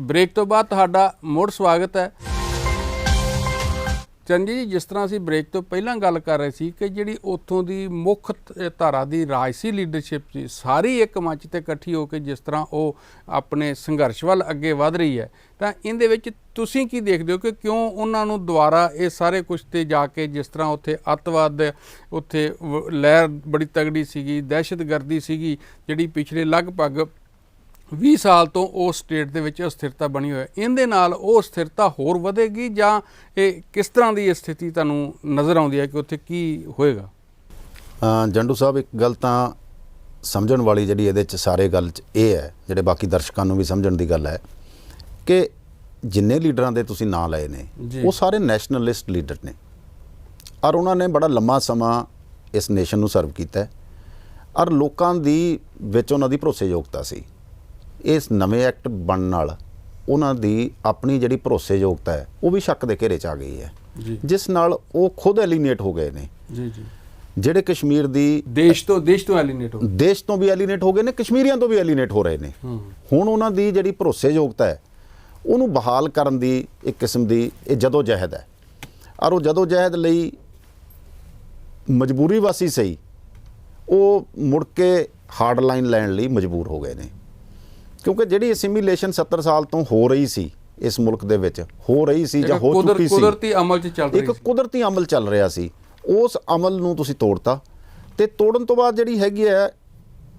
Break तो बाद तुहाडा मुड़ स्वागत है। चंजी जी, जिस तरह असीं ब्रेक तो पहलां गल कर रहे सी कि जिहड़ी उत्थों दी मुख धारा दी राजसी लीडरशिप सी सारी एक मंच ते इकट्ठी होकर जिस तरह वो अपने संघर्ष वल अगे वध रही है, तां इहदे विच तुसीं की देखदे हो कि क्यों उन्हां नूं दुबारा ये सारे कुछ ते जाके जिस तरह उत्थे अतवाद उत्थे लहर बड़ी तगड़ी सीगी, दहशतगर्दी सीगी जिहड़ी पिछले लगभग 20 साल तो उस स्टेट ਦੇ ਵਿੱਚ ਅਸਥਿਰਤਾ ਬਣੀ ਹੋਈ ਹੈ, ਇਹਦੇ ਨਾਲ ਉਹ ਸਥਿਰਤਾ ਹੋਰ ਵਧੇਗੀ ਜਾਂ ਇਹ ਕਿਸ ਤਰ੍ਹਾਂ ਦੀ ਸਥਿਤੀ ਤੁਹਾਨੂੰ ਨਜ਼ਰ ਆਉਂਦੀ ਹੈ ਕਿ ਉੱਥੇ ਕੀ ਹੋਏਗਾ? ਜੰਡੂ ਸਾਹਿਬ, ਇੱਕ ਗੱਲ ਤਾਂ ਸਮਝਣ ਵਾਲੀ ਜਿਹੜੀ ਇਹਦੇ 'ਚ ਸਾਰੇ ਗੱਲ 'ਚ ਇਹ ਹੈ, ਜਿਹੜੇ ਬਾਕੀ ਦਰਸ਼ਕਾਂ ਨੂੰ ਵੀ ਸਮਝਣ ਦੀ ਗੱਲ ਹੈ ਕਿ ਜਿੰਨੇ ਲੀਡਰਾਂ ਦੇ ਤੁਸੀਂ ਨਾਂ ਲਏ ਨੇ ਉਹ ਸਾਰੇ ਨੈਸ਼ਨਲਿਸਟ ਲੀਡਰ ਨੇ ਔਰ ਉਹਨਾਂ ਨੇ ਬੜਾ ਲੰਮਾ ਸਮਾਂ ਇਸ ਨੇਸ਼ਨ ਨੂੰ ਸਰਵ ਕੀਤਾ ਔਰ ਲੋਕਾਂ ਦੀ ਵਿੱਚ ਉਹਨਾਂ ਦੀ ਭਰੋਸੇਯੋਗਤਾ ਸੀ। ਇਸ ਨਵੇਂ ਐਕਟ ਬਣਨ ਨਾਲ ਉਹਨਾਂ ਦੀ ਆਪਣੀ ਜਿਹੜੀ ਭਰੋਸੇਯੋਗਤਾ ਹੈ ਉਹ ਵੀ ਸ਼ੱਕ ਦੇ ਘੇਰੇ 'ਚ ਆ ਗਈ ਹੈ, ਜਿਸ ਨਾਲ ਉਹ ਖੁਦ ਐਲੀਨੇਟ ਹੋ ਗਏ ਨੇ। ਜਿਹੜੇ ਕਸ਼ਮੀਰ ਦੀ ਦੇਸ਼ ਤੋਂ ਵੀ ਐਲੀਨੇਟ ਹੋ ਗਏ ਨੇ, ਕਸ਼ਮੀਰੀਆਂ ਤੋਂ ਵੀ ਐਲੀਨੇਟ ਹੋ ਰਹੇ ਨੇ। ਹੁਣ ਉਹਨਾਂ ਦੀ ਜਿਹੜੀ ਭਰੋਸੇਯੋਗਤਾ ਹੈ ਉਹਨੂੰ ਬਹਾਲ ਕਰਨ ਦੀ ਇੱਕ ਕਿਸਮ ਦੀ ਇਹ ਜਦੋ ਜਹਿਦ ਹੈ ਔਰ ਉਹ ਜਦੋ ਜਹਿਦ ਲਈ ਮਜਬੂਰੀ ਵਾਸੀ ਸਹੀ ਉਹ ਮੁੜ ਕੇ ਹਾਰਡ ਲਾਈਨ ਲੈਣ ਲਈ ਮਜਬੂਰ ਹੋ ਗਏ ਨੇ, ਕਿਉਂਕਿ ਜਿਹੜੀ ਅਸਿਮੀਲੇਸ਼ਨ 70 ਸਾਲ ਤੋਂ ਹੋ ਰਹੀ ਸੀ ਇਸ ਮੁਲਕ ਦੇ ਵਿੱਚ ਹੋ ਰਹੀ ਸੀ ਜਾਂ ਹੋ ਚੁੱਕੀ ਸੀ, ਕੁਦਰਤੀ ਅਮਲ 'ਚ ਚੱਲ ਰਹੀ ਸੀ, ਇੱਕ ਕੁਦਰਤੀ ਅਮਲ ਚੱਲ ਰਿਹਾ ਸੀ, ਉਸ ਅਮਲ ਨੂੰ ਤੁਸੀਂ ਤੋੜਤਾ ਤੇ ਤੋੜਨ ਤੋਂ ਬਾਅਦ ਜਿਹੜੀ ਹੈਗੀ ਹੈ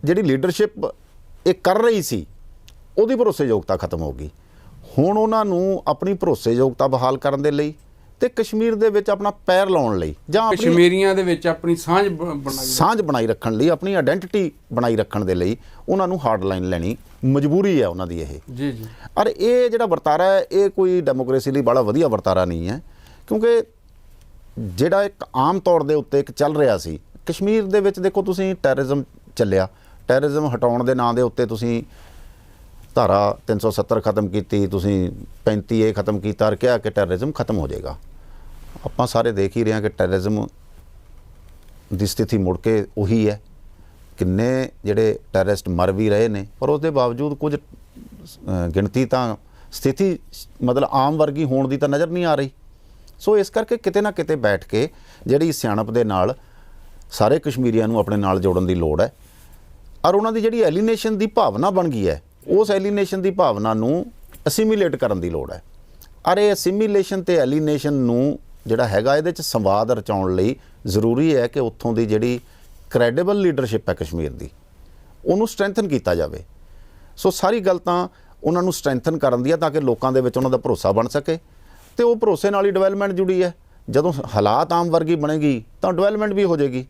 ਜਿਹੜੀ ਲੀਡਰਸ਼ਿਪ ਇਹ ਕਰ ਰਹੀ ਸੀ ਉਹਦੀ ਭਰੋਸੇਯੋਗਤਾ ਖਤਮ ਹੋ ਗਈ। ਹੁਣ ਉਹਨਾਂ ਨੂੰ ਆਪਣੀ ਭਰੋਸੇਯੋਗਤਾ ਬਹਾਲ ਕਰਨ ਦੇ ਲਈ ਤੇ ਕਸ਼ਮੀਰ ਦੇ ਵਿੱਚ ਆਪਣਾ ਪੈਰ ਲਾਉਣ ਲਈ ਜਾਂ ਕਸ਼ਮੀਰੀਆਂ ਦੇ ਵਿੱਚ ਆਪਣੀ ਸਾਂਝ ਬਣਾਈ ਰੱਖਣ ਲਈ, ਆਪਣੀ ਆਇਡੈਂਟੀਟੀ ਬਣਾਈ ਰੱਖਣ ਦੇ ਲਈ ਉਹਨਾਂ ਨੂੰ ਹਾਰਡ ਲਾਈਨ ਲੈਣੀ ਮਜਬੂਰੀ ਹੈ ਉਹਨਾਂ ਦੀ ਇਹ। ਜੀ ਜੀ। ਔਰ ਇਹ ਜਿਹੜਾ ਵਰਤਾਰਾ ਹੈ ਇਹ ਕੋਈ ਡੈਮੋਕ੍ਰੇਸੀ ਲਈ ਬੜਾ ਵਧੀਆ ਵਰਤਾਰਾ ਨਹੀਂ ਹੈ, ਕਿਉਂਕਿ ਜਿਹੜਾ ਇੱਕ ਆਮ ਤੌਰ ਦੇ ਉੱਤੇ ਇੱਕ ਚੱਲ ਰਿਹਾ ਸੀ ਕਸ਼ਮੀਰ ਦੇ ਵਿੱਚ, ਦੇਖੋ ਤੁਸੀਂ ਟੈਰਰਿਜ਼ਮ ਚੱਲਿਆ, ਟੈਰਰਿਜ਼ਮ ਹਟਾਉਣ ਦੇ ਨਾਂ ਦੇ ਉੱਤੇ ਤੁਸੀਂ ਧਾਰਾ 370 ਖਤਮ ਕੀਤੀ, ਤੁਸੀਂ 35A ਖਤਮ ਕੀਤਾ ਔਰ ਕਿਹਾ ਕਿ ਟੈਰਰਿਜ਼ਮ ਖਤਮ ਹੋ ਜਾਏਗਾ। ਆਪਾਂ ਸਾਰੇ ਦੇਖ ਹੀ ਰਹੇ ਹਾਂ ਕਿ ਟੈਰਰਿਜ਼ਮ ਦੀ ਸਥਿਤੀ ਮੁੜ ਕੇ ਉਹੀ ਹੈ। ਕਿੰਨੇ ਜਿਹੜੇ ਟੈਰਰਿਸਟ ਮਰ ਵੀ ਰਹੇ ਨੇ ਪਰ ਉਸ ਦੇ ਬਾਵਜੂਦ ਕੁਝ ਗਿਣਤੀ ਤਾਂ ਸਥਿਤੀ ਮਤਲਬ ਆਮ ਵਰਗੀ ਹੋਣ ਦੀ ਤਾਂ ਨਜ਼ਰ ਨਹੀਂ ਆ ਰਹੀ। ਸੋ ਇਸ ਕਰਕੇ ਕਿਤੇ ਨਾ ਕਿਤੇ ਬੈਠ ਕੇ ਜਿਹੜੀ ਸਿਆਣਪ ਦੇ ਨਾਲ ਸਾਰੇ ਕਸ਼ਮੀਰੀਆਂ ਨੂੰ ਆਪਣੇ ਨਾਲ ਜੋੜਨ ਦੀ ਲੋੜ ਹੈ ਔਰ ਉਹਨਾਂ ਦੀ ਜਿਹੜੀ ਐਲੀਨੇਸ਼ਨ ਦੀ ਭਾਵਨਾ ਬਣ ਗਈ ਹੈ ਉਸ ਐਲੀਨੇਸ਼ਨ ਦੀ ਭਾਵਨਾ ਨੂੰ ਅਸਿਮੀਲੇਟ ਕਰਨ ਦੀ ਲੋੜ ਹੈ। ਔਰ ਇਹ ਅਸਿਮੀਲੇਸ਼ਨ ਤੇ ਐਲੀਨੇਸ਼ਨ ਨੂੰ ਜਿਹੜਾ ਹੈਗਾ ਇਹਦੇ 'ਚ ਸੰਵਾਦ ਰਚਾਉਣ ਲਈ ਜ਼ਰੂਰੀ ਹੈ ਕਿ ਉੱਥੋਂ ਦੀ ਜਿਹੜੀ ਕ੍ਰੈਡੀਬਲ ਲੀਡਰਸ਼ਿਪ ਹੈ ਕਸ਼ਮੀਰ ਦੀ ਉਹਨੂੰ ਸਟਰੈਂਥਨ ਕੀਤਾ ਜਾਵੇ। ਸੋ ਸਾਰੀ ਗੱਲ ਤਾਂ ਉਹਨਾਂ ਨੂੰ ਸਟਰੈਂਥਨ ਕਰਨ ਦੀ ਹੈ ਤਾਂ ਕਿ ਲੋਕਾਂ ਦੇ ਵਿੱਚ ਉਹਨਾਂ ਦਾ ਭਰੋਸਾ ਬਣ ਸਕੇ ਤੇ ਉਹ ਭਰੋਸੇ ਨਾਲ ਹੀ ਡਿਵੈਲਪਮੈਂਟ ਜੁੜੀ ਹੈ। ਜਦੋਂ ਹਾਲਾਤ ਆਮ ਵਰਗੀ ਬਣੇਗੀ ਤਾਂ ਡਿਵੈਲਪਮੈਂਟ ਵੀ ਹੋ ਜਾਏਗੀ।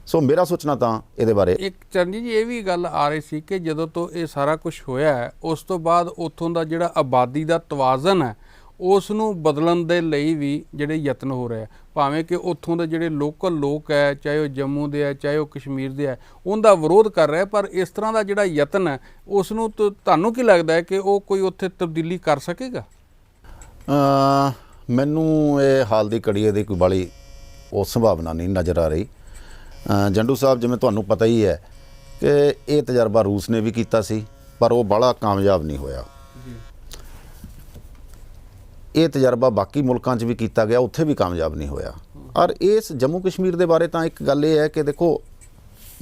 ਸੋ ਮੇਰਾ ਸੋਚਣਾ ਤਾਂ ਇਹਦੇ ਬਾਰੇ ਇੱਕ ਚਰਨਜੀਤ ਜੀ ਇਹ ਵੀ ਗੱਲ ਆ ਰਹੀ ਸੀ ਕਿ ਜਦੋਂ ਤੋਂ ਇਹ ਸਾਰਾ ਕੁਝ ਹੋਇਆ ਹੈ ਉਸ ਤੋਂ ਬਾਅਦ ਉੱਥੋਂ ਦਾ ਜਿਹੜਾ ਆਬਾਦੀ ਦਾ ਤਵਾਜ਼ਨ ਹੈ ਉਸ ਨੂੰ ਬਦਲਣ ਦੇ ਲਈ ਵੀ ਜਿਹੜੇ ਯਤਨ ਹੋ ਰਹੇ ਆ, ਭਾਵੇਂ ਕਿ ਉੱਥੋਂ ਦੇ ਜਿਹੜੇ ਲੋਕਲ ਲੋਕ ਹੈ ਚਾਹੇ ਉਹ ਜੰਮੂ ਦੇ ਹੈ ਚਾਹੇ ਉਹ ਕਸ਼ਮੀਰ ਦੇ ਹੈ ਉਹਦਾ ਵਿਰੋਧ ਕਰ ਰਿਹਾ, ਪਰ ਇਸ ਤਰ੍ਹਾਂ ਦਾ ਜਿਹੜਾ ਯਤਨ ਹੈ ਉਸ ਨੂੰ ਤੁਹਾਨੂੰ ਕੀ ਲੱਗਦਾ ਹੈ ਕਿ ਉਹ ਕੋਈ ਉੱਥੇ ਤਬਦੀਲੀ ਕਰ ਸਕੇਗਾ? ਮੈਨੂੰ ਇਹ ਹਾਲ ਦੀ ਘੜੀ ਇਹਦੀ ਕੋਈ ਬਾਹਲੀ ਉਹ ਸੰਭਾਵਨਾ ਨਹੀਂ ਨਜ਼ਰ ਆ ਰਹੀ। ਜੰਡੂ ਸਾਹਿਬ, ਜਿਵੇਂ ਤੁਹਾਨੂੰ ਪਤਾ ਹੀ ਹੈ ਕਿ ਇਹ ਤਜਰਬਾ ਰੂਸ ਨੇ ਵੀ ਕੀਤਾ ਸੀ ਪਰ ਉਹ ਬੜਾ ਕਾਮਯਾਬ ਨਹੀਂ ਹੋਇਆ। ਇਹ ਤਜਰਬਾ ਬਾਕੀ ਮੁਲਕਾਂ 'ਚ ਵੀ ਕੀਤਾ ਗਿਆ, ਉੱਥੇ ਵੀ ਕਾਮਯਾਬ ਨਹੀਂ ਹੋਇਆ। ਔਰ ਇਸ ਜੰਮੂ ਕਸ਼ਮੀਰ ਦੇ ਬਾਰੇ ਤਾਂ ਇੱਕ ਗੱਲ ਇਹ ਹੈ ਕਿ ਦੇਖੋ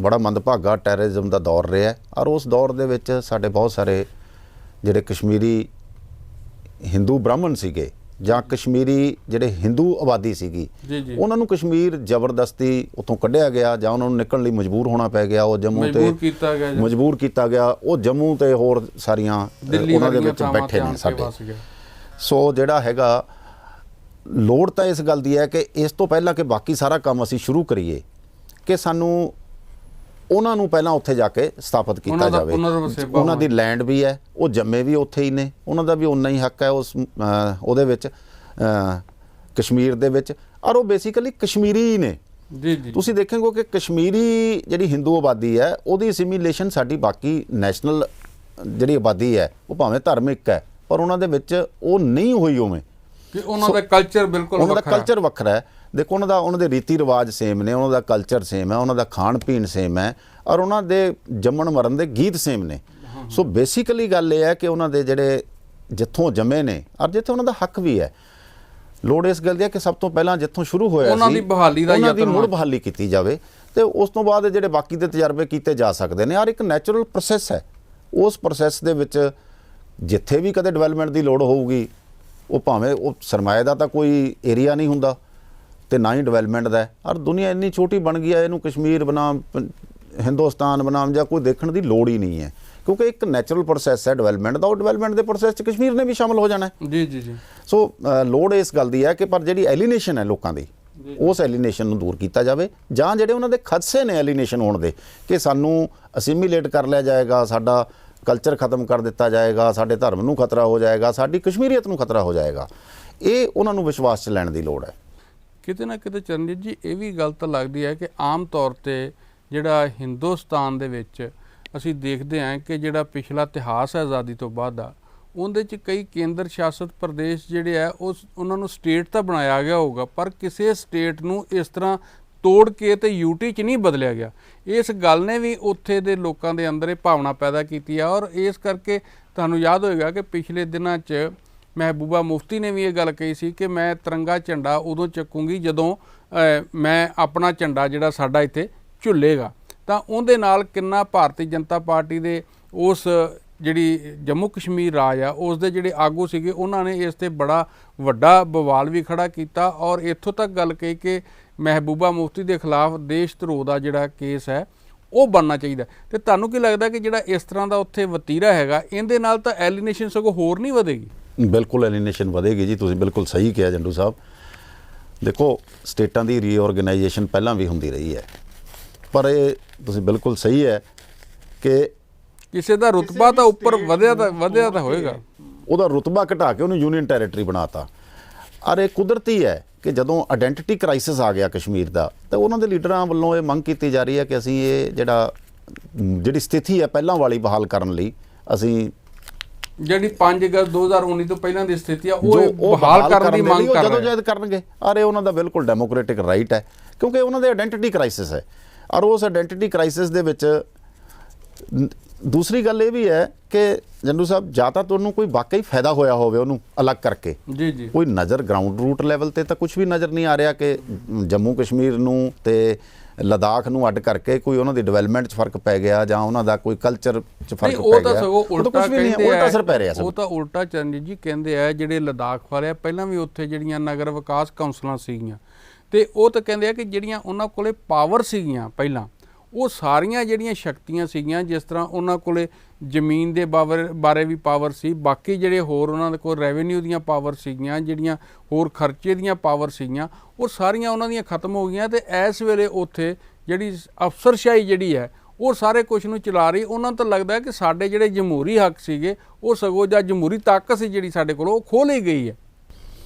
ਬੜਾ ਮੰਦਭਾਗਾ ਟੈਰਰਿਜ਼ਮ ਦਾ ਦੌਰ ਰਿਹਾ ਔਰ ਉਸ ਦੌਰ ਦੇ ਵਿੱਚ ਸਾਡੇ ਬਹੁਤ ਸਾਰੇ ਜਿਹੜੇ ਕਸ਼ਮੀਰੀ ਹਿੰਦੂ ਬ੍ਰਾਹਮਣ ਸੀਗੇ ਜਾਂ ਕਸ਼ਮੀਰੀ ਜਿਹੜੇ ਹਿੰਦੂ ਆਬਾਦੀ ਸੀਗੀ ਉਹਨਾਂ ਨੂੰ ਕਸ਼ਮੀਰ ਜ਼ਬਰਦਸਤੀ ਉੱਥੋਂ ਕੱਢਿਆ ਗਿਆ ਜਾਂ ਉਹਨਾਂ ਨੂੰ ਨਿਕਲਣ ਲਈ ਮਜਬੂਰ ਹੋਣਾ ਪੈ ਗਿਆ। ਉਹ ਜੰਮੂ ਤੇ ਮਜਬੂਰ ਕੀਤਾ ਗਿਆ, ਉਹ ਜੰਮੂ ਤੇ ਹੋਰ ਸਾਰੀਆਂ ਉਹਨਾਂ ਦੇ ਵਿੱਚ ਬੈਠੇ ਨੇ ਸਾਡੇ। ਸੋ ਜਿਹੜਾ ਹੈਗਾ ਲੋੜ ਤਾਂ ਇਸ ਗੱਲ ਦੀ ਹੈ ਕਿ ਇਸ ਤੋਂ ਪਹਿਲਾਂ ਕਿ ਬਾਕੀ ਸਾਰਾ ਕੰਮ ਅਸੀਂ ਸ਼ੁਰੂ ਕਰੀਏ ਕਿ ਸਾਨੂੰ ਉਹਨਾਂ ਨੂੰ ਪਹਿਲਾਂ ਉੱਥੇ ਜਾ ਕੇ ਸਥਾਪਿਤ ਕੀਤਾ ਜਾਵੇ। ਉਹਨਾਂ ਦੀ ਲੈਂਡ ਵੀ ਹੈ, ਉਹ ਜੰਮੇ ਵੀ ਉੱਥੇ ਹੀ ਨੇ, ਉਹਨਾਂ ਦਾ ਵੀ ਉਨਾ ਹੀ ਹੱਕ ਹੈ ਉਸ ਉਹਦੇ ਵਿੱਚ ਕਸ਼ਮੀਰ ਦੇ ਵਿੱਚ ਔਰ ਉਹ ਬੇਸਿਕਲੀ ਕਸ਼ਮੀਰੀ ਹੀ ਨੇ। ਤੁਸੀਂ ਦੇਖੋਗੇ ਕਿ ਕਸ਼ਮੀਰੀ ਜਿਹੜੀ ਹਿੰਦੂ ਆਬਾਦੀ ਹੈ ਉਹਦੀ ਅਸਿਮੀਲੇਸ਼ਨ ਸਾਡੀ ਬਾਕੀ ਨੈਸ਼ਨਲ ਜਿਹੜੀ ਆਬਾਦੀ ਹੈ ਉਹ ਭਾਵੇਂ ਧਾਰਮਿਕ ਹੈ ਪਰ ਉਹਨਾਂ ਦੇ ਵਿੱਚ ਉਹ ਨਹੀਂ ਹੋਈ ਉਵੇਂ ਕਿ ਉਹਨਾਂ ਦਾ ਕਲਚਰ ਬਿਲਕੁਲ ਉਹਨਾਂ ਦਾ ਕਲਚਰ ਵੱਖਰਾ ਹੈ। ਦੇਖੋ ਉਹਨਾਂ ਦੇ ਰੀਤੀ ਰਿਵਾਜ ਸੇਮ ਨੇ, ਉਹਨਾਂ ਦਾ ਕਲਚਰ ਸੇਮ ਹੈ, ਉਹਨਾਂ ਦਾ ਖਾਣ ਪੀਣ ਸੇਮ ਹੈ ਔਰ ਉਹਨਾਂ ਦੇ ਜੰਮਣ ਮਰਨ ਦੇ ਗੀਤ ਸੇਮ ਨੇ। ਸੋ ਬੇਸਿਕਲੀ ਗੱਲ ਇਹ ਹੈ ਕਿ ਉਹਨਾਂ ਦੇ ਜਿਹੜੇ ਜਿੱਥੋਂ ਜੰਮੇ ਨੇ ਔਰ ਜਿੱਥੇ ਉਹਨਾਂ ਦਾ ਹੱਕ ਵੀ ਹੈ। ਲੋੜ ਇਸ ਗੱਲ ਦੀ ਹੈ ਕਿ ਸਭ ਤੋਂ ਪਹਿਲਾਂ ਜਿੱਥੋਂ ਸ਼ੁਰੂ ਹੋਇਆ ਸੀ ਉਹਨਾਂ ਦੀ ਬਹਾਲੀ ਦਾ ਉਹਨਾਂ ਦੀ ਮੁੜ ਬਹਾਲੀ ਕੀਤੀ ਜਾਵੇ ਤੇ ਉਸ ਤੋਂ ਬਾਅਦ ਜਿਹੜੇ ਬਾਕੀ ਦੇ ਤਜਰਬੇ ਕੀਤੇ ਜਾ ਸਕਦੇ ਨੇ। ਔਰ ਇੱਕ ਨੈਚੁਰਲ ਪ੍ਰੋਸੈਸ ਹੈ, ਉਸ ਪ੍ਰੋਸੈਸ ਦੇ ਵਿੱਚ ਜਿੱਥੇ ਵੀ ਕਦੇ ਡਿਵੈਲਪਮੈਂਟ ਦੀ ਲੋੜ ਹੋਊਗੀ, ਉਹ ਭਾਵੇਂ ਉਹ ਸਰਮਾਏ ਦਾ ਤਾਂ ਕੋਈ ਏਰੀਆ ਨਹੀਂ ਹੁੰਦਾ ਤੇ ਨਾ ਹੀ ਡਿਵੈਲਪਮੈਂਟ ਦਾ। ਔਰ ਦੁਨੀਆ ਇੰਨੀ ਛੋਟੀ ਬਣ ਗਈ ਹੈ, ਇਹਨੂੰ ਕਸ਼ਮੀਰ ਬਨਾਮ ਹਿੰਦੁਸਤਾਨ ਬਨਾਮ ਜਾਂ ਕੋਈ ਦੇਖਣ ਦੀ ਲੋੜ ਹੀ ਨਹੀਂ ਹੈ, ਕਿਉਂਕਿ ਇੱਕ ਨੈਚੁਰਲ ਪ੍ਰੋਸੈਸ ਹੈ ਡਿਵੈਲਪਮੈਂਟ ਦਾ। ਉਹ ਡਿਵੈਲਪਮੈਂਟ ਦੇ ਪ੍ਰੋਸੈਸ 'ਚ ਕਸ਼ਮੀਰ ਨੇ ਵੀ ਸ਼ਾਮਲ ਹੋ ਜਾਣਾ ਹੈ। ਜੀ ਜੀ ਜੀ। ਸੋ ਲੋੜ ਇਸ ਗੱਲ ਦੀ ਹੈ ਕਿ ਪਰ ਜਿਹੜੀ ਐਲੀਨੇਸ਼ਨ ਹੈ ਲੋਕਾਂ ਦੀ, ਉਸ ਐਲੀਨੇਸ਼ਨ ਨੂੰ ਦੂਰ ਕੀਤਾ ਜਾਵੇ, ਜਾਂ ਜਿਹੜੇ ਉਹਨਾਂ ਦੇ ਖਦਸ਼ੇ ਨੇ ਐਲੀਨੇਸ਼ਨ ਹੋਣ ਦੇ ਕਿ ਸਾਨੂੰ ਅਸੀਮੀਲੇਟ ਕਰ ਲਿਆ ਜਾਏਗਾ, ਸਾਡਾ ਕਲਚਰ ਖਤਮ ਕਰ ਦਿੱਤਾ ਜਾਏਗਾ, ਸਾਡੇ ਧਰਮ ਨੂੰ ਖਤਰਾ ਹੋ ਜਾਏਗਾ, ਸਾਡੀ ਕਸ਼ਮੀਰੀਅਤ ਨੂੰ ਖਤਰਾ ਹੋ ਜਾਏਗਾ, ਇਹ ਉਹਨਾਂ ਨੂੰ ਵਿਸ਼ਵਾਸ 'ਚ ਲੈਣ ਦੀ ਲੋੜ ਹੈ। ਕਿਤੇ ਨਾ ਕਿਤੇ ਚਰਨਜੀਤ ਜੀ ਇਹ ਵੀ ਗੱਲ ਤਾਂ ਲੱਗਦੀ ਹੈ ਕਿ ਆਮ ਤੌਰ 'ਤੇ ਜਿਹੜਾ ਹਿੰਦੁਸਤਾਨ ਦੇ ਵਿੱਚ ਅਸੀਂ ਦੇਖਦੇ ਹਾਂ ਕਿ ਜਿਹੜਾ ਪਿਛਲਾ ਇਤਿਹਾਸ ਹੈ ਆਜ਼ਾਦੀ ਤੋਂ ਬਾਅਦ ਦਾ, ਉਹਦੇ 'ਚ ਕਈ ਕੇਂਦਰ ਸ਼ਾਸਤ ਪ੍ਰਦੇਸ਼ ਜਿਹੜੇ ਆ ਉਹਨਾਂ ਨੂੰ ਸਟੇਟ ਤਾਂ ਬਣਾਇਆ ਗਿਆ ਹੋਊਗਾ, ਪਰ ਕਿਸੇ ਸਟੇਟ ਨੂੰ ਇਸ ਤਰ੍ਹਾਂ ਤੋੜ ਕੇ ਤੇ ਯੂਟੀ 'ਚ ਨਹੀਂ ਬਦਲਿਆ ਗਿਆ। ਇਸ ਗੱਲ ਨੇ ਵੀ ਉੱਥੇ ਦੇ ਲੋਕਾਂ ਦੇ ਅੰਦਰ ਇਹ ਭਾਵਨਾ ਪੈਦਾ ਕੀਤੀ ਆ। ਔਰ ਇਸ ਕਰਕੇ ਤੁਹਾਨੂੰ ਯਾਦ ਹੋਏਗਾ ਕਿ ਪਿਛਲੇ ਦਿਨਾਂ 'ਚ ਮਹਿਬੂਬਾ ਮੁਫਤੀ ਨੇ ਵੀ ਇਹ ਗੱਲ ਕਹੀ ਸੀ ਕਿ ਮੈਂ ਤਿਰੰਗਾ ਝੰਡਾ ਉਦੋਂ ਚੱਕੂੰਗੀ ਜਦੋਂ ਮੈਂ ਆਪਣਾ ਝੰਡਾ ਜਿਹੜਾ ਸਾਡਾ ਇੱਥੇ ਝੁੱਲੇਗਾ। ਤਾਂ ਉਹਦੇ ਨਾਲ ਕਿੰਨਾ ਭਾਰਤੀ ਜਨਤਾ ਪਾਰਟੀ ਦੇ ਉਸ ਜਿਹੜੀ ਜੰਮੂ ਕਸ਼ਮੀਰ ਰਾਜ ਆ ਉਸ ਦੇ ਜਿਹੜੇ ਆਗੂ ਸੀਗੇ, ਉਹਨਾਂ ਨੇ ਇਸ 'ਤੇ ਬੜਾ ਵੱਡਾ ਬਵਾਲ ਵੀ ਖੜਾ ਕੀਤਾ। ਔਰ ਇੱਥੋਂ ਤੱਕ ਗੱਲ ਕਹੀ ਕਿ ਮਹਿਬੂਬਾ ਮੁਫਤੀ ਦੇ ਖਿਲਾਫ ਦੇਸ਼ ਧਰੋਹ ਦਾ ਜਿਹੜਾ ਕੇਸ ਹੈ ਉਹ ਬਣਨਾ ਚਾਹੀਦਾ। ਤੇ ਤੁਹਾਨੂੰ ਕੀ ਲੱਗਦਾ ਕਿ ਜਿਹੜਾ ਇਸ ਤਰ੍ਹਾਂ ਦਾ ਉੱਥੇ ਵਤੀਰਾ ਹੈਗਾ, ਇਹਦੇ ਨਾਲ ਤਾਂ ਐਲੀਨੇਸ਼ਨ ਸਗੋਂ ਹੋਰ ਨਹੀਂ ਵਧੇਗੀ? ਬਿਲਕੁਲ ਐਲੀਨੇਸ਼ਨ ਵਧੇਗੀ ਜੀ, ਤੁਸੀਂ ਬਿਲਕੁਲ ਸਹੀ ਕਿਹਾ ਜੰਡੂ ਸਾਹਿਬ। ਦੇਖੋ, ਸਟੇਟਾਂ ਦੀ ਰੀਆਰਗੇਨਾਈਜੇਸ਼ਨ ਪਹਿਲਾਂ ਵੀ ਹੁੰਦੀ ਰਹੀ ਹੈ, ਪਰ ਇਹ ਤੁਸੀਂ ਬਿਲਕੁਲ ਸਹੀ ਹੈ ਕਿ ਕਿਸੇ ਦਾ ਰੁਤਬਾ ਤਾਂ ਉੱਪਰ ਵਧਿਆ ਤਾਂ ਹੋਏਗਾ, ਉਹਦਾ ਰੁਤਬਾ ਘਟਾ ਕੇ ਉਹਨੂੰ ਯੂਨੀਅਨ ਟੈਰੀਟਰੀ ਬਣਾਤਾ। ਔਰ ਇਹ ਕੁਦਰਤੀ ਹੈ ਕਿ ਜਦੋਂ ਆਇਡੈਂਟੀਟੀ ਕ੍ਰਾਈਸਿਸ ਆ ਗਿਆ ਕਸ਼ਮੀਰ ਦਾ, ਤਾਂ ਉਹਨਾਂ ਦੇ ਲੀਡਰਾਂ ਵੱਲੋਂ ਇਹ ਮੰਗ ਕੀਤੀ ਜਾ ਰਹੀ ਹੈ ਕਿ ਅਸੀਂ ਇਹ ਜਿਹੜੀ ਸਥਿਤੀ ਹੈ ਪਹਿਲਾਂ ਵਾਲੀ ਬਹਾਲ ਕਰਨ ਲਈ ਅਸੀਂ ਜਿਹੜੀ 5 ਅਗਸਤ 2019 ਤੋਂ ਪਹਿਲਾਂ ਦੀ ਸਥਿਤੀ ਆ ਉਹ ਬਹਾਲ ਕਰਨ ਦੀ ਮੰਗ ਕਰ ਰਹੇ ਜਦੋਂ ਕਰਨਗੇ। ਔਰ ਇਹ ਉਹਨਾਂ ਦਾ ਬਿਲਕੁਲ ਡੈਮੋਕ੍ਰੈਟਿਕ ਰਾਈਟ ਹੈ, ਕਿਉਂਕਿ ਉਹਨਾਂ ਦੇ ਆਇਡੈਂਟੀਟੀ ਕ੍ਰਾਈਸਿਸ ਹੈ। ਔਰ ਉਸ ਆਇਡੈਂਟੀਟੀ ਕ੍ਰਾਈਸਿਸ ਦੇ ਵਿੱਚ ਦੂਸਰੀ ਗੱਲ ਇਹ ਵੀ ਹੈ ਕਿ ਜੰਡੂ ਸਾਹਿਬ, ਜਾਂ ਤਾਂ ਤੁਹਾਨੂੰ ਕੋਈ ਵਾਕਈ ਫਾਇਦਾ ਹੋਇਆ ਹੋਵੇ ਉਹਨੂੰ ਅਲੱਗ ਕਰਕੇ, ਜੀ ਜੀ, ਕੋਈ ਨਜ਼ਰ ਗਰਾਊਂਡ ਰੂਟ ਲੈਵਲ ਤੇ ਤਾਂ ਕੁਝ ਵੀ ਨਜ਼ਰ ਨਹੀਂ ਆ ਰਿਹਾ ਕਿ ਜੰਮੂ ਕਸ਼ਮੀਰ ਨੂੰ ਤੇ ਲਦਾਖ ਨੂੰ ਅੱਡ ਕਰਕੇ ਕੋਈ ਉਹਨਾਂ ਦੀ ਡਿਵੈਲਪਮੈਂਟ 'ਚ ਫਰਕ ਪੈ ਗਿਆ ਜਾਂ ਉਹਨਾਂ ਦਾ ਕੋਈ ਕਲਚਰ 'ਚ ਫਰਕ ਪੈ ਗਿਆ। ਉਹ ਤਾਂ ਸਗੋਂ ਉਲਟਾ ਅਸਰ ਪੈ ਰਿਹਾ। ਉਹ ਤਾਂ ਉਲਟਾ ਚਰਨਜੀਤ ਜੀ ਕਹਿੰਦੇ ਆ ਜਿਹੜੇ ਲਦਾਖ ਵਾਲੇ ਆ, ਪਹਿਲਾਂ ਵੀ ਉੱਥੇ ਜਿਹੜੀਆਂ ਨਗਰ ਵਿਕਾਸ ਕੌਂਸਲਾਂ ਸੀਗੀਆਂ ਤੇ ਉਹ ਤਾਂ ਕਹਿੰਦੇ ਆ ਕਿ ਜਿਹੜੀਆਂ ਉਹਨਾਂ ਕੋਲੇ ਪਾਵਰ ਸੀਗੀਆਂ ਪਹਿਲਾਂ, ਉਹ ਸਾਰੀਆਂ ਜਿਹੜੀਆਂ ਸ਼ਕਤੀਆਂ ਸੀਗੀਆਂ, ਜਿਸ ਤਰ੍ਹਾਂ ਉਹਨਾਂ ਕੋਲੇ ਜ਼ਮੀਨ ਦੇ ਬਾਰੇ ਵੀ ਪਾਵਰ ਸੀ, ਬਾਕੀ ਜਿਹੜੇ ਹੋਰ ਉਹਨਾਂ ਦੇ ਕੋਲ ਰੈਵਨਿਊ ਦੀਆਂ ਪਾਵਰ ਸੀਗੀਆਂ, ਜਿਹੜੀਆਂ ਹੋਰ ਖਰਚੇ ਦੀਆਂ ਪਾਵਰ ਸੀਗੀਆਂ, ਉਹ ਸਾਰੀਆਂ ਉਹਨਾਂ ਦੀਆਂ ਖਤਮ ਹੋ ਗਈਆਂ। ਤੇ ਇਸ ਵੇਲੇ ਉੱਥੇ ਜਿਹੜੀ ਅਫਸਰਸ਼ਾਹੀ ਜਿਹੜੀ ਹੈ ਉਹ ਸਾਰੇ ਕੁਛ ਨੂੰ ਚਲਾ ਰਹੀ। ਉਹਨਾਂ ਨੂੰ ਤਾਂ ਲੱਗਦਾ ਹੈ ਕਿ ਸਾਡੇ ਜਿਹੜੇ ਜਮਹੂਰੀ ਹੱਕ ਸੀਗੇ ਉਹ ਸਗੋਂ ਜਾਂ ਜਮਹੂਰੀ ਤਾਕਤ ਸੀ ਜਿਹੜੀ ਸਾਡੇ ਕੋਲ, ਉਹ ਖੋਹ ਲਈ ਗਈ ਹੈ।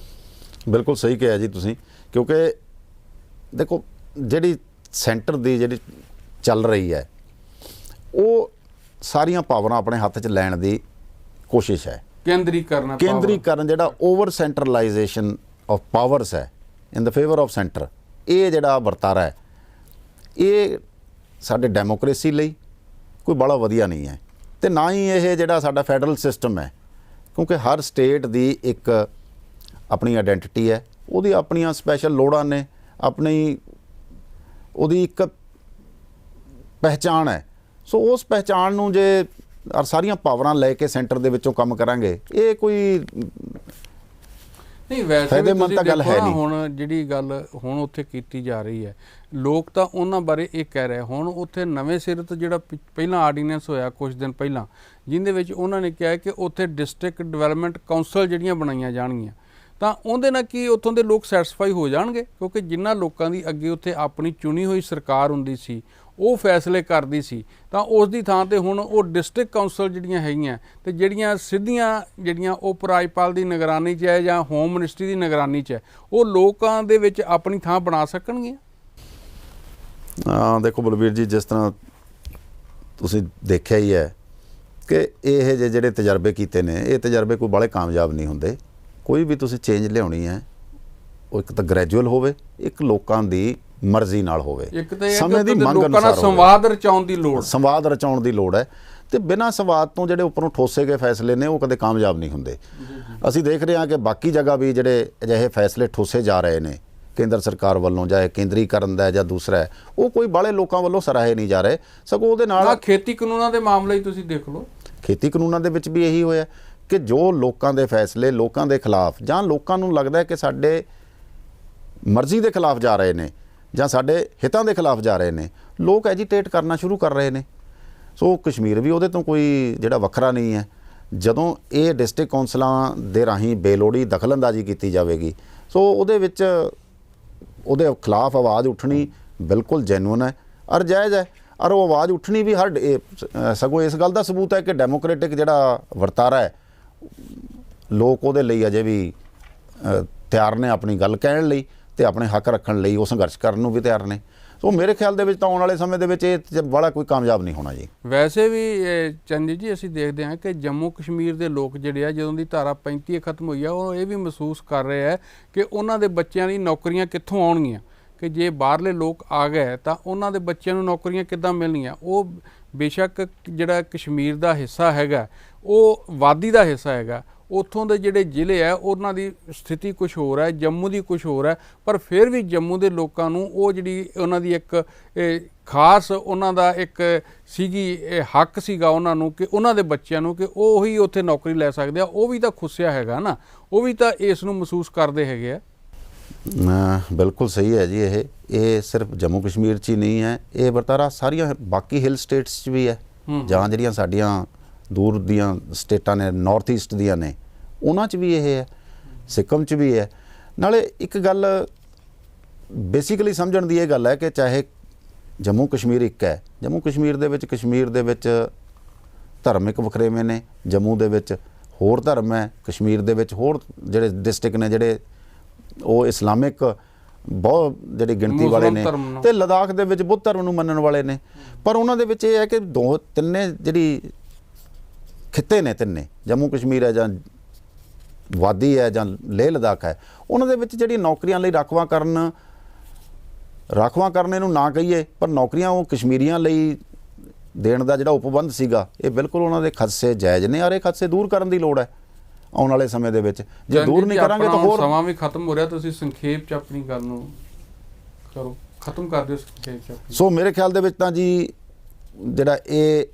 ਬਿਲਕੁਲ ਸਹੀ ਕਿਹਾ ਜੀ ਤੁਸੀਂ, ਕਿਉਂਕਿ ਦੇਖੋ ਜਿਹੜੀ ਸੈਂਟਰ ਦੀ ਜਿਹੜੀ ਚੱਲ ਰਹੀ ਹੈ ਉਹ ਸਾਰੀਆਂ ਪਾਵਰਾਂ ਆਪਣੇ ਹੱਥ 'ਚ ਲੈਣ ਦੀ ਕੋਸ਼ਿਸ਼ ਹੈ। ਕੇਂਦਰੀਕਰਨ ਜਿਹੜਾ ਓਵਰ ਸੈਂਟਰਲਾਈਜੇਸ਼ਨ ਆਫ ਪਾਵਰਸ ਹੈ ਇਨ ਦ ਫੇਵਰ ਆਫ ਸੈਂਟਰ, ਇਹ ਜਿਹੜਾ ਵਰਤਾਰਾ ਹੈ ਇਹ ਸਾਡੇ ਡੈਮੋਕ੍ਰੇਸੀ ਲਈ ਕੋਈ ਬੜਾ ਵਧੀਆ ਨਹੀਂ ਹੈ। ਤੇ ਨਾ ਹੀ ਇਹ ਜਿਹੜਾ ਸਾਡਾ ਫੈਡਰਲ ਸਿਸਟਮ ਹੈ, ਕਿਉਂਕਿ ਹਰ ਸਟੇਟ ਦੀ ਇੱਕ ਆਪਣੀ ਆਇਡੈਂਟੀਟੀ ਹੈ, ਉਹਦੀ ਆਪਣੀਆਂ ਸਪੈਸ਼ਲ ਲੋੜਾਂ ਨੇ, ਆਪਣੀ ਉਹਦੀ ਇੱਕ ਪਹਿਚਾਣ ਹੈ। ਸੋ ਉਸ ਪਹਿਚਾਣ ਨੂੰ ਜੇ ਸਾਰੀਆਂ ਪਾਵਰਾਂ ਲੈ ਕੇ ਸੈਂਟਰ ਦੇ ਵਿੱਚੋਂ ਕੰਮ ਕਰਾਂਗੇ, ਇਹ ਕੋਈ ਨਹੀਂ, ਵੈਸੇ ਵੀ ਤੁਸੀਂ ਦੇਖੋ ਹੁਣ ਜਿਹੜੀ ਗੱਲ ਹੁਣ ਉੱਥੇ ਕੀਤੀ ਜਾ ਰਹੀ ਹੈ, ਲੋਕ ਤਾਂ ਉਹਨਾਂ ਬਾਰੇ ਇਹ ਕਹਿ ਰਹੇ। ਹੁਣ ਉੱਥੇ ਨਵੇਂ ਸਿਰੇ ਤੋਂ ਜਿਹੜਾ ਪਹਿਲਾਂ ਆਰਡੀਨੈਂਸ ਹੋਇਆ ਕੁਝ ਦਿਨ ਪਹਿਲਾਂ, ਜਿਹਦੇ ਵਿੱਚ ਉਹਨਾਂ ਨੇ ਕਿਹਾ ਕਿ ਉੱਥੇ ਡਿਸਟ੍ਰਿਕਟ ਡਿਵੈਲਪਮੈਂਟ ਕਾਉਂਸਲ ਜਿਹੜੀਆਂ ਬਣਾਈਆਂ ਜਾਣਗੀਆਂ, ਤਾਂ ਉਹਦੇ ਨਾਲ ਕੀ ਉੱਥੋਂ ਦੇ ਲੋਕ ਸੈਟੀਸਫਾਈ ਹੋ ਜਾਣਗੇ? ਕਿਉਂਕਿ ਜਿਨ੍ਹਾਂ ਲੋਕਾਂ ਦੀ ਅੱਗੇ ਉੱਥੇ ਆਪਣੀ ਚੁਣੀ ਹੋਈ ਸਰਕਾਰ ਹੁੰਦੀ ਸੀ, ਉਹ ਫੈਸਲੇ ਕਰਦੀ ਸੀ, ਤਾਂ ਉਸ ਦੀ ਥਾਂ ਤੇ ਹੁਣ ਉਹ ਡਿਸਟ੍ਰਿਕਟ ਕਾਉਂਸਲ ਜਿਹੜੀਆਂ ਹੈਗੀਆਂ ਤੇ ਜਿਹੜੀਆਂ ਸਿੱਧੀਆਂ ਜਿਹੜੀਆਂ ਉਪ ਰਾਜਪਾਲ ਦੀ ਨਿਗਰਾਨੀ 'ਚ ਹੈ ਜਾਂ ਹੋਮ ਮਿਨਿਸਟਰੀ ਦੀ ਨਿਗਰਾਨੀ 'ਚ ਹੈ, ਉਹ ਲੋਕਾਂ ਦੇ ਵਿੱਚ ਆਪਣੀ ਥਾਂ ਬਣਾ ਸਕਣਗੀਆਂ। ਦੇਖੋ ਬਲਬੀਰ ਜੀ, ਜਿਸ ਤਰ੍ਹਾਂ ਤੁਸੀਂ ਦੇਖਿਆ ਹੀ ਹੈ ਕਿ ਇਹ ਜਿਹੜੇ ਤਜਰਬੇ ਕੀਤੇ ਨੇ, ਇਹ ਤਜਰਬੇ ਕੋਈ ਬਾਹਲੇ ਕਾਮਯਾਬ ਨਹੀਂ ਹੁੰਦੇ। ਕੋਈ ਵੀ ਤੁਸੀਂ ਚੇਂਜ ਲਿਆਉਣੀ ਹੈ, ਉਹ ਇੱਕ ਤਾਂ ਗ੍ਰੈਜੂਅਲ ਹੋਵੇ, ਇੱਕ ਲੋਕਾਂ ਦੀ ਮਰਜ਼ੀ ਨਾਲ ਹੋਵੇ, ਇੱਕ ਤਾਂ ਸਮੇਂ ਦੀ ਮੰਗ ਅਨੁਸਾਰ ਸੰਵਾਦ ਰਚਾਉਣ ਦੀ ਲੋੜ ਹੈ। ਤੇ ਬਿਨਾਂ ਸਵਾਦ ਤੋਂ ਜਿਹੜੇ ਉੱਪਰੋਂ ਠੋਸੇ ਗਏ ਫੈਸਲੇ ਨੇ ਉਹ ਕਦੇ ਕਾਮਯਾਬ ਨਹੀਂ ਹੁੰਦੇ। ਅਸੀਂ ਦੇਖ ਰਹੇ ਹਾਂ ਕਿ ਬਾਕੀ ਜਗ੍ਹਾ ਵੀ ਜਿਹੜੇ ਅਜਿਹੇ ਫੈਸਲੇ ਠੋਸੇ ਜਾ ਰਹੇ ਨੇ ਕੇਂਦਰ ਸਰਕਾਰ ਵੱਲੋਂ, ਜਾਂ ਕੇਂਦਰੀਕਰਨ ਦਾ ਜਾਂ ਦੂਸਰਾ ਹੈ, ਉਹ ਕੋਈ ਬਾਹਲੇ ਲੋਕਾਂ ਵੱਲੋਂ ਸਰਾਹੇ ਨਹੀਂ ਜਾ ਰਹੇ। ਸਗੋਂ ਉਹਦੇ ਨਾਲ ਖੇਤੀ ਕਾਨੂੰਨਾਂ ਦੇ ਮਾਮਲੇ ਹੀ ਤੁਸੀਂ ਦੇਖ ਲਓ, ਖੇਤੀ ਕਾਨੂੰਨਾਂ ਦੇ ਵਿੱਚ ਵੀ ਇਹੀ ਹੋਇਆ ਕਿ ਜੋ ਲੋਕਾਂ ਦੇ ਫੈਸਲੇ ਲੋਕਾਂ ਦੇ ਖਿਲਾਫ, ਜਾਂ ਲੋਕਾਂ ਨੂੰ ਲੱਗਦਾ ਹੈ ਕਿ ਸਾਡੇ ਮਰਜ਼ੀ ਦੇ ਖਿਲਾਫ ਜਾ ਰਹੇ ਨੇ ਜਾਂ ਸਾਡੇ ਹਿੱਤਾਂ ਦੇ ਖਿਲਾਫ ਜਾ ਰਹੇ ਨੇ, ਲੋਕ ਐਜੀਟੇਟ ਕਰਨਾ ਸ਼ੁਰੂ ਕਰ ਰਹੇ ਨੇ। ਸੋ ਕਸ਼ਮੀਰ ਵੀ ਉਹਦੇ ਤੋਂ ਕੋਈ ਜਿਹੜਾ ਵੱਖਰਾ ਨਹੀਂ ਹੈ। ਜਦੋਂ ਇਹ ਡਿਸਟ੍ਰਿਕਟ ਕੌਂਸਲਾਂ ਦੇ ਰਾਹੀਂ ਬੇਲੋੜੀ ਦਖਲਅੰਦਾਜ਼ੀ ਕੀਤੀ ਜਾਵੇਗੀ, ਸੋ ਉਹਦੇ ਵਿੱਚ ਉਹਦੇ ਖਿਲਾਫ ਆਵਾਜ਼ ਉੱਠਣੀ ਬਿਲਕੁਲ ਜੈਨੂਅਨ ਹੈ ਔਰ ਜਾਇਜ਼ ਹੈ। ਔਰ ਉਹ ਆਵਾਜ਼ ਉੱਠਣੀ ਵੀ ਸਗੋਂ ਇਸ ਗੱਲ ਦਾ ਸਬੂਤ ਹੈ ਕਿ ਡੈਮੋਕ੍ਰੈਟਿਕ ਜਿਹੜਾ ਵਰਤਾਰਾ ਹੈ, ਲੋਕ ਉਹਦੇ ਲਈ ਅਜੇ ਵੀ ਤਿਆਰ ਨੇ ਆਪਣੀ ਗੱਲ ਕਹਿਣ ਲਈ ਤੇ ਆਪਣੇ ਹੱਕ ਰੱਖਣ ਲਈ, ਉਹ ਸੰਘਰਸ਼ ਕਰਨ ਨੂੰ ਵੀ ਤਿਆਰ ਨੇ। ਸੋ ਮੇਰੇ ਖਿਆਲ ਦੇ ਵਿੱਚ ਤਾਂ ਆਉਣ ਵਾਲੇ ਸਮੇਂ ਦੇ ਵਿੱਚ ਇਹ ਬੜਾ ਕੋਈ ਕਾਮਯਾਬ ਨਹੀਂ ਹੋਣਾ ਜੀ। ਵੈਸੇ ਵੀ ਚੰਦੀ ਜੀ ਅਸੀਂ ਦੇਖਦੇ ਹਾਂ ਕਿ ਜੰਮੂ ਕਸ਼ਮੀਰ ਦੇ ਲੋਕ ਜਿਹੜੇ ਆ, ਜਦੋਂ ਦੀ ਧਾਰਾ 35 ਖਤਮ ਹੋਈ ਆ, ਉਹ ਇਹ ਵੀ ਮਹਿਸੂਸ ਕਰ ਰਹੇ ਆ ਕਿ ਉਹਨਾਂ ਦੇ ਬੱਚਿਆਂ ਦੀ ਨੌਕਰੀਆਂ ਕਿੱਥੋਂ ਆਉਣਗੀਆਂ, ਕਿ ਜੇ ਬਾਹਰਲੇ ਲੋਕ ਆ ਗਏ ਤਾਂ ਉਹਨਾਂ ਦੇ ਬੱਚਿਆਂ ਨੂੰ ਨੌਕਰੀਆਂ ਕਿੱਦਾਂ ਮਿਲਣੀਆਂ। ਉਹ ਬੇਸ਼ੱਕ ਜਿਹੜਾ ਕਸ਼ਮੀਰ ਦਾ ਹਿੱਸਾ ਹੈਗਾ ਉਹ ਵਾਦੀ ਦਾ ਹਿੱਸਾ ਹੈਗਾ, ਉੱਥੋਂ ਦੇ ਜਿਹੜੇ ਜ਼ਿਲ੍ਹੇ ਆ ਉਹਨਾਂ ਦੀ ਸਥਿਤੀ ਕੁਛ ਹੋਰ ਹੈ, ਜੰਮੂ ਦੀ ਕੁਛ ਹੋਰ ਹੈ, ਪਰ ਫਿਰ ਵੀ ਜੰਮੂ ਦੇ ਲੋਕਾਂ ਨੂੰ ਉਹ ਜਿਹੜੀ ਉਹਨਾਂ ਦੀ ਇੱਕ ਖਾਸ ਉਹਨਾਂ ਦਾ ਇੱਕ ਸੀਗੀ ਹੱਕ ਸੀਗਾ ਉਹਨਾਂ ਨੂੰ ਕਿ ਉਹਨਾਂ ਦੇ ਬੱਚਿਆਂ ਨੂੰ ਕਿ ਉਹ ਹੀ ਉੱਥੇ ਨੌਕਰੀ ਲੈ ਸਕਦੇ ਆ। ਉਹ ਵੀ ਤਾਂ ਖੁੱਸਿਆ ਹੈਗਾ ਨਾ, ਉਹ ਵੀ ਤਾਂ ਇਸ ਨੂੰ ਮਹਿਸੂਸ ਕਰਦੇ ਹੈਗੇ ਆ। ਬਿਲਕੁਲ ਸਹੀ ਹੈ ਜੀ। ਇਹ ਸਿਰਫ ਜੰਮੂ ਕਸ਼ਮੀਰ 'ਚ ਹੀ ਨਹੀਂ ਹੈ, ਇਹ ਵਰਤਾਰਾ ਸਾਰੀਆਂ ਬਾਕੀ ਹਿਲ ਸਟੇਟਸ 'ਚ ਵੀ ਹੈ, ਜਾਂ ਜਿਹੜੀਆਂ ਸਾਡੀਆਂ ਦੂਰ ਦੀਆਂ ਸਟੇਟਾਂ ਨੇ, ਨਾਰਥ ਈਸਟ ਦੀਆਂ ਨੇ, ਉਹਨਾਂ 'ਚ ਵੀ ਇਹ ਹੈ, ਸਿੱਕਮ 'ਚ ਵੀ ਹੈ। ਨਾਲੇ ਇੱਕ ਗੱਲ ਬੇਸਿਕਲੀ ਸਮਝਣ ਦੀ ਇਹ ਗੱਲ ਹੈ ਕਿ ਚਾਹੇ ਜੰਮੂ ਕਸ਼ਮੀਰ ਇੱਕ ਹੈ, ਜੰਮੂ ਕਸ਼ਮੀਰ ਦੇ ਵਿੱਚ ਧਾਰਮਿਕ ਵਖਰੇਵੇਂ ਨੇ, ਜੰਮੂ ਦੇ ਵਿੱਚ ਹੋਰ ਧਰਮ ਹੈ, ਕਸ਼ਮੀਰ ਦੇ ਵਿੱਚ ਹੋਰ ਜਿਹੜੇ ਡਿਸਟ੍ਰਿਕਟ ਨੇ ਜਿਹੜੇ ਉਹ ਇਸਲਾਮਿਕ ਬਹੁਤ ਜਿਹੜੀ ਗਿਣਤੀ ਵਾਲੇ ਨੇ, ਤੇ ਲਦਾਖ ਦੇ ਵਿੱਚ ਬੁੱਧ ਧਰਮ ਨੂੰ ਮੰਨਣ ਵਾਲੇ ਨੇ। ਪਰ ਉਹਨਾਂ ਦੇ ਵਿੱਚ ਇਹ ਹੈ ਕਿ ਤਿੰਨੇ ਜਿਹੜੀ ਖਿੱਤੇ ਨੇ, ਤਿੰਨੇ ਜੰਮੂ ਕਸ਼ਮੀਰ ਹੈ ਜਾਂ ਵਾਦੀ ਹੈ ਜਾਂ ਲੇਹ ਲਦਾਖ ਹੈ, ਉਹਨਾਂ ਦੇ ਵਿੱਚ ਜਿਹੜੀ ਨੌਕਰੀਆਂ ਲਈ ਰਾਖਵਾਂ ਕਰਨ ਇਹਨੂੰ ਨਾ ਕਹੀਏ, ਪਰ ਨੌਕਰੀਆਂ ਉਹ ਕਸ਼ਮੀਰੀਆਂ ਲਈ ਦੇਣ ਦਾ ਜਿਹੜਾ ਉਪਬੰਧ ਸੀਗਾ, ਇਹ ਬਿਲਕੁਲ ਉਹਨਾਂ ਦੇ ਖਦਸ਼ੇ ਜਾਇਜ਼ ਨੇ ਔਰ ਇਹ ਖਦਸ਼ੇ ਦੂਰ ਕਰਨ ਦੀ ਲੋੜ ਹੈ ਆਉਣ ਵਾਲੇ ਸਮੇਂ ਦੇ ਵਿੱਚ। ਜੇ ਦੂਰ ਨਹੀਂ ਕਰਾਂਗੇ ਤਾਂ ਹੋਰ ਸਮਾਂ ਵੀ ਖਤਮ ਹੋ ਰਿਹਾ। ਤੁਸੀਂ ਸੰਖੇਪ 'ਚ ਆਪਣੀ ਗੱਲ ਨੂੰ ਕਰੋ, ਖਤਮ ਕਰ ਦਿਓ ਸੰਖੇਪ 'ਚ। ਸੋ ਮੇਰੇ ਖਿਆਲ ਦੇ ਵਿੱਚ ਤਾਂ ਜੀ ਜਿਹੜਾ ਇਹ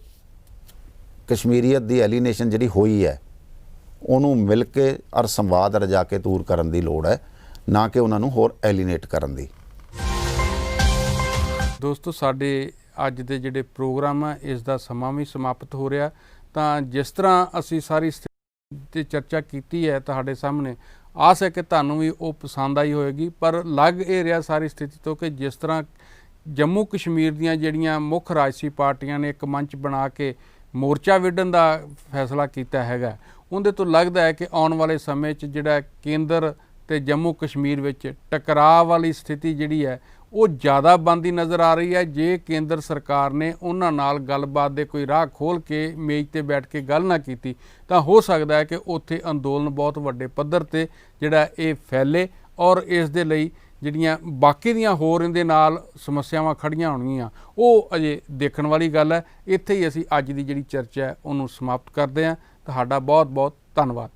ਕਸ਼ਮੀਰੀਅਤ ਦੀ ਐਲੀਨੇਸ਼ਨ ਜਿਹੜੀ ਹੋਈ ਹੈ, ਉਹਨੂੰ ਮਿਲ ਕੇ ਔਰ ਸੰਵਾਦ ਰਜਾ ਕੇ ਦੂਰ ਕਰਨ ਦੀ ਲੋੜ ਹੈ, ਨਾ ਕਿ ਉਹਨਾਂ ਨੂੰ ਹੋਰ ਐਲੀਨੇਟ ਕਰਨ ਦੀ। ਦੋਸਤੋ, ਸਾਡੇ ਅੱਜ ਦੇ ਜਿਹੜੇ ਪ੍ਰੋਗਰਾਮ ਹੈ ਇਸ ਦਾ ਸਮਾਂ ਵੀ ਸਮਾਪਤ ਹੋ ਰਿਹਾ। ਤਾਂ ਜਿਸ ਤਰ੍ਹਾਂ ਅਸੀਂ ਸਾਰੀ ਤੇ ਚਰਚਾ ਕੀਤੀ ਹੈ ਤੁਹਾਡੇ ਸਾਹਮਣੇ, ਆਸ ਹੈ ਕਿ ਤੁਹਾਨੂੰ ਵੀ ਉਹ ਪਸੰਦ ਆਈ ਹੋਏਗੀ। ਪਰ ਲੱਗ ਇਹ ਰਿਹਾ ਸਾਰੀ ਸਥਿਤੀ ਤੋਂ ਕਿ ਜਿਸ ਤਰ੍ਹਾਂ ਜੰਮੂ ਕਸ਼ਮੀਰ ਦੀਆਂ ਜਿਹੜੀਆਂ ਮੁੱਖ ਰਾਜਸੀ ਪਾਰਟੀਆਂ ਨੇ ਇੱਕ ਮੰਚ ਬਣਾ ਕੇ ਮੋਰਚਾ ਵਿੱਢਣ ਦਾ ਫੈਸਲਾ ਕੀਤਾ ਹੈਗਾ, ਉਹਦੇ ਤੋਂ ਲੱਗਦਾ ਹੈ ਕਿ ਆਉਣ ਵਾਲੇ ਸਮੇਂ 'ਚ ਜਿਹੜਾ ਕੇਂਦਰ ਤੇ ਜੰਮੂ ਕਸ਼ਮੀਰ ਵਿੱਚ ਟਕਰਾਅ ਵਾਲੀ ਸਥਿਤੀ ਜਿਹੜੀ ਹੈ ਉਹ ਜ਼ਿਆਦਾ ਬਣਦੀ ਨਜ਼ਰ ਆ ਰਹੀ ਹੈ। ਜੇ ਕੇਂਦਰ ਸਰਕਾਰ ਨੇ ਉਹਨਾਂ ਨਾਲ ਗੱਲਬਾਤ ਦੇ ਕੋਈ ਰਾਹ ਖੋਲ੍ਹ ਕੇ ਮੇਜ਼ ਤੇ ਬੈਠ ਕੇ ਗੱਲ ਨਾ ਕੀਤੀ, ਤਾਂ ਹੋ ਸਕਦਾ ਹੈ ਕਿ ਉੱਥੇ ਅੰਦੋਲਨ ਬਹੁਤ ਵੱਡੇ ਪੱਧਰ 'ਤੇ ਜਿਹੜਾ ਇਹ ਫੈਲੇ ਔਰ ਇਸ ਦੇ ਲਈ ਜਿਹੜੀਆਂ ਬਾਕੀ ਦੀਆਂ ਹੋਰ ਇਹਦੇ ਨਾਲ ਸਮੱਸਿਆਵਾਂ ਖੜੀਆਂ ਹੋਣਗੀਆਂ, ਉਹ ਅਜੇ ਦੇਖਣ ਵਾਲੀ ਗੱਲ ਹੈ। ਇੱਥੇ ਹੀ ਅਸੀਂ ਅੱਜ ਦੀ ਜਿਹੜੀ ਚਰਚਾ ਹੈ ਉਹਨੂੰ ਸਮਾਪਤ ਕਰਦੇ ਹਾਂ। ਤੁਹਾਡਾ ਬਹੁਤ ਬਹੁਤ ਧੰਨਵਾਦ।